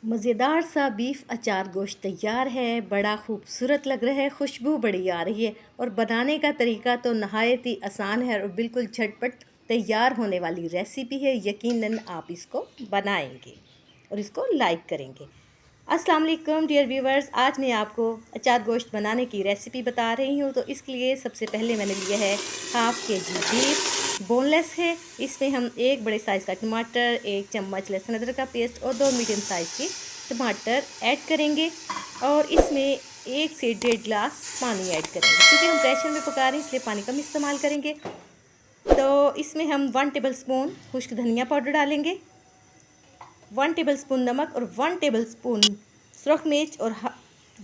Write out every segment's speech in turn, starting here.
मज़ेदार सा बीफ अचार गोश्त तैयार है। बड़ा खूबसूरत लग रहा है, खुशबू बड़ी आ रही है और बनाने का तरीका तो नहायत ही आसान है और बिल्कुल झटपट तैयार होने वाली रेसिपी है। यकीनन आप इसको बनाएंगे और इसको लाइक करेंगे। अस्सलाम वालेकुम डियर व्यूवर्स, आज मैं आपको अचार गोश्त बनाने की रेसिपी बता रही हूँ। तो इसके लिए सबसे पहले मैंने लिया है 1/2 kg बीफ, बोनलेस है। इसमें हम एक बड़े साइज़ का टमाटर, 1 चम्मच लहसुन अदरक का पेस्ट और 2 मीडियम साइज़ के टमाटर ऐड करेंगे और इसमें 1 से 1.5 गिलास पानी ऐड करेंगे। क्योंकि हम प्रेशर में पका रहे हैं इसलिए पानी कम इस्तेमाल करेंगे। तो इसमें हम 1 टेबल स्पून खुश्क धनिया पाउडर डालेंगे, 1 टेबल स्पून नमक और 1 टेबल स्पून सुरख मिर्च और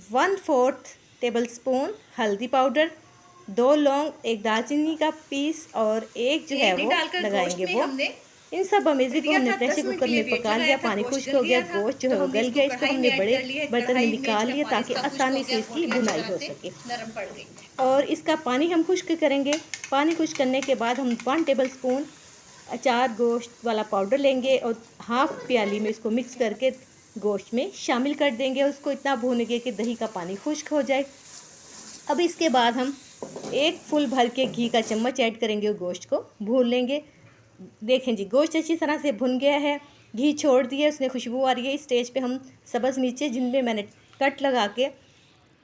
1/4 टेबल स्पून हल्दी पाउडर, 2 लौंग, 1 दालचीनी का पीस और एक जो है वो लगाएंगे वो। इन सब अमेज़ी को हमने प्रेशर कुकर में पका लिया, पानी खुश्क हो गया, गोश्त जो है वो गल गया। इसको हमने बड़े बर्तन में निकाल लिया ताकि आसानी से इसकी भुनाई हो सके। और इसका पानी हम खुश्क करेंगे। पानी खुश्क करने के बाद हम 1 टेबल स्पून अचार गोश्त वाला पाउडर लेंगे और 1/2 प्याली में इसको मिक्स करके गोश्त में शामिल कर देंगे। उसको इतना भूनेंगे कि दही का पानी खुश्क हो जाए। अब इसके बाद हम 1 फुल भर के घी का चम्मच ऐड करेंगे और गोश्त को भून लेंगे। देखें जी, गोश्त अच्छी तरह से भुन गया है, घी छोड़ दिया, उसमें खुशबू आ रही है। इस स्टेज पे हम सब्ज़ मिर्चें जिनमें मैंने कट लगा के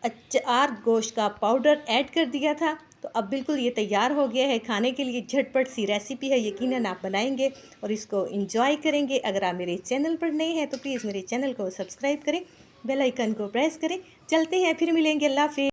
अचार गोश्त का पाउडर ऐड कर दिया था, तो अब बिल्कुल ये तैयार हो गया है। खाने के लिए झटपट सी रेसिपी है, यकीनन आप बनाएंगे और इसको एंजॉय करेंगे। अगर आप मेरे चैनल पर नए हैं तो प्लीज़ मेरे चैनल को सब्सक्राइब करें, बेल आइकन को प्रेस करें। चलते हैं, फिर मिलेंगे। अल्लाह हाफ़िज़।